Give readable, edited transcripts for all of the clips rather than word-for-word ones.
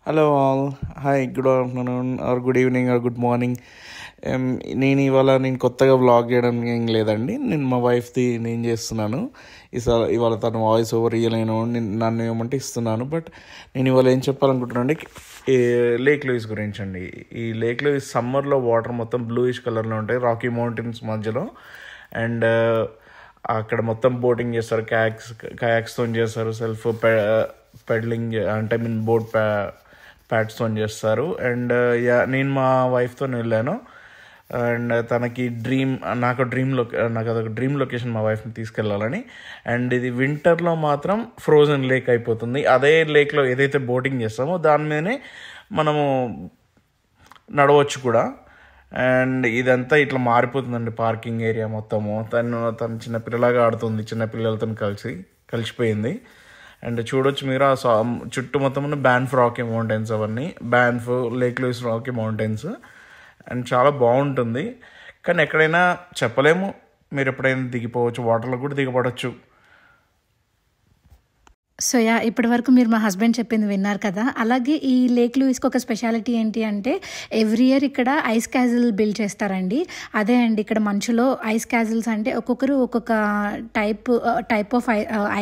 Hello all, hi, good afternoon or good evening or good morning. నేను కొత్తగా vlog చేయడం ఏం లేదండి. నేను మా వైఫ్ది నేను చేస్తున్నాను. ఇవాళ తను వాయిస్ ఓవర్ ఇవ్వలేను, నన్ను ఏమంటే ఇస్తున్నాను. బట్ నేను ఇవాళ ఏం చెప్పాలనుకుంటున్నాను అంటే లేక్ లూయిస్ గురించి అండి. ఈ లేక్ లూయిస్ సమ్మర్లో వాటర్ మొత్తం బ్లూయిష్ కలర్లో ఉంటాయి, రాకీ మౌంటైన్స్ మధ్యలో. అండ్ అక్కడ మొత్తం బోటింగ్ చేస్తారు, కయాక్స్తో చేస్తారు, సెల్ఫ్ పెడలింగ్ అంటే బోట్ ప్యాడ్స్తో చేస్తారు. అండ్ నేను మా వైఫ్తో వెళ్ళాను. అండ్ తనకి నాకు అదొక డ్రీమ్ లొకేషన్ మా వైఫ్ని తీసుకెళ్ళాలని. అండ్ ఇది వింటర్లో మాత్రం ఫ్రోజన్ లేక్ అయిపోతుంది. అదే లేక్లో ఏదైతే బోటింగ్ చేస్తామో దాని మీదనే మనము నడవచ్చు కూడా. అండ్ ఇదంతా ఇట్లా మారిపోతుందండి, పార్కింగ్ ఏరియా మొత్తము. తను చిన్నపిల్లలాగా ఆడుతుంది, చిన్నపిల్లలతో కలిసిపోయింది. అండ్ చూడొచ్చు మీరు ఆ చుట్టూ మొత్తం బ్యాన్ఫ్ రాకీ మౌంటైన్స్, అవన్నీ Banff, Lake Louise Rocky Mountains. And చాలా బాగుంటుంది. కానీ ఎక్కడైనా చెప్పలేము, మీరు ఎప్పుడైనా దిగిపోవచ్చు, వాటర్లో కూడా దిగపడవచ్చు. సో ఇప్పటి వరకు మీరు మా హస్బెండ్ చెప్పింది విన్నారు కదా. అలాగే ఈ లేక్ లూయిస్కి ఒక స్పెషాలిటీ ఏంటి అంటే ఎవ్రీ ఇయర్ ఇక్కడ ఐస్ క్యాజిల్ బిల్డ్ చేస్తారండి. అదే అండి, ఇక్కడ మంచులో ఐస్ క్యాజిల్స్ అంటే ఒక్కొక్కరు ఒక్కొక్క టైప్ ఆఫ్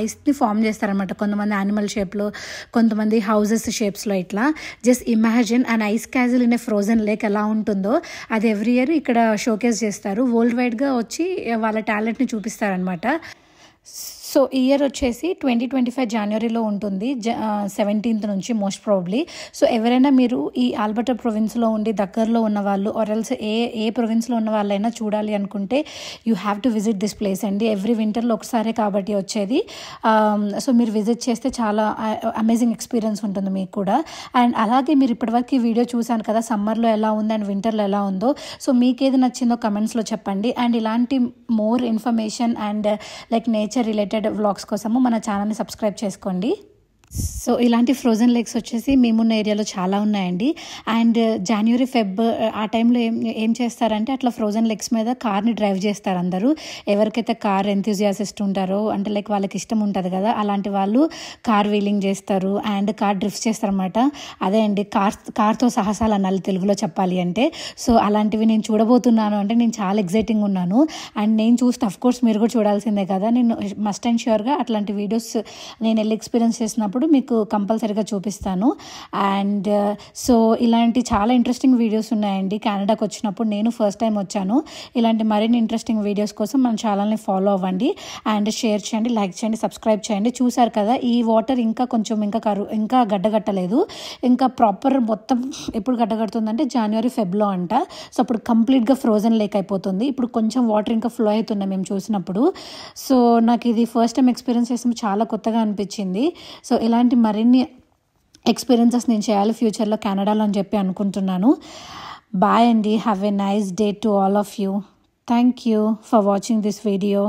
ఐస్ని ఫామ్ చేస్తారనమాట. కొంతమంది యానిమల్ షేప్లో, కొంతమంది హౌజెస్ షేప్స్లో. ఇట్లా just imagine an ice castle in a frozen lake ఎలా ఉంటుందో అది ఎవ్రీ ఇయర్ ఇక్కడ షోకేస్ చేస్తారు. వరల్డ్ వైడ్గా వచ్చి వాళ్ళ టాలెంట్ని చూపిస్తారనమాట. సో ఈ ఇయర్ వచ్చేసి 2025 జనవరిలో ఉంటుంది, 17th నుంచి మోస్ట్ ప్రాబబ్లీ. సో ఎవరైనా మీరు ఈ ఆల్బర్టా ప్రొవిన్స్లో ఉండి దగ్గరలో ఉన్న వాళ్ళు ఆర్ఎల్స్ ఏ ప్రొవిన్స్లో ఉన్న వాళ్ళైనా చూడాలి అనుకుంటే you have to visit this place అండి. ఎవ్రీ వింటర్లో ఒకసారే కాబట్టి వచ్చేది. సో మీరు విజిట్ చేస్తే చాలా అమేజింగ్ ఎక్స్పీరియన్స్ ఉంటుంది మీకు కూడా. అండ్ అలాగే మీరు ఇప్పటివరకు ఈ వీడియో చూశాను కదా, సమ్మర్లో ఎలా ఉంది అండ్ వింటర్లో ఎలా ఉందో. సో మీకు ఏది నచ్చిందో కమెంట్స్లో చెప్పండి. అండ్ ఇలాంటి more information and like nature related vlogs కోసము మన ఛానల్ని సబ్స్క్రైబ్ చేసుకోండి. సో ఇలాంటి ఫ్రోజన్ లేక్స్ వచ్చేసి మేమున్న ఏరియాలో చాలా ఉన్నాయండి. అండ్ జనవరి ఫెబ్ ఆ టైంలో ఏం చేస్తారంటే అట్లా ఫ్రోజన్ లేక్స్ మీద కార్ని డ్రైవ్ చేస్తారు అందరూ. ఎవరికైతే కార్ ఎంతూజియాసిస్ట్ ఉంటారో, అంటే లైక్ వాళ్ళకి ఇష్టం ఉంటుంది కదా, అలాంటి వాళ్ళు కార్ వీలింగ్ చేస్తారు అండ్ కార్ డ్రిఫ్ట్ చేస్తారనమాట. అదే అండి కార్తో సాహసాలు అనాలి తెలుగులో చెప్పాలి అంటే. సో అలాంటివి నేను చూడబోతున్నాను అంటే నేను చాలా ఎగ్జైటింగ్ ఉన్నాను. అండ్ నేను చూస్తే అఫ్కోర్స్ మీరు కూడా చూడాల్సిందే కదా. నేను మస్ట్ అండ్ ష్యూర్గా అట్లాంటి వీడియోస్ నేను వెళ్ళి ఎక్స్పీరియన్స్ చేసినప్పుడు మీకు కంపల్సరీగా చూపిస్తాను. అండ్ సో ఇలాంటి చాలా ఇంట్రెస్టింగ్ వీడియోస్ ఉన్నాయండి. కెనడాకి వచ్చినప్పుడు నేను ఫస్ట్ టైం వచ్చాను. ఇలాంటి మరిన్ని ఇంట్రెస్టింగ్ వీడియోస్ కోసం మన ఛానల్ని ఫాలో అవ్వండి అండ్ షేర్ చేయండి, లైక్ చేయండి, సబ్స్క్రైబ్ చేయండి. చూసారు కదా, ఈ వాటర్ ఇంకా గడ్డగట్టలేదు. ఇంకా ప్రాపర్ మొత్తం ఎప్పుడు గడ్డగడుతుందంటే జనవరి ఫెబ్లో అంట. సో అప్పుడు కంప్లీట్గా ఫ్రోజన్ లేక్ అయిపోతుంది. ఇప్పుడు కొంచెం వాటర్ ఇంకా ఫ్లో అవుతున్నాయి మేము చూసినప్పుడు. సో నాకు ఇది ఫస్ట్ టైం ఎక్స్పీరియన్స్ చేసినప్పుడు చాలా కొత్తగా అనిపించింది. సో ఇలాంటి మరిన్ని ఎక్స్పీరియన్సెస్ నేను చేయాలి ఫ్యూచర్లో కెనడాలో అని చెప్పి అనుకుంటున్నాను. బాయ్ అండి, have a nice day to all of you. Thank you for watching this video.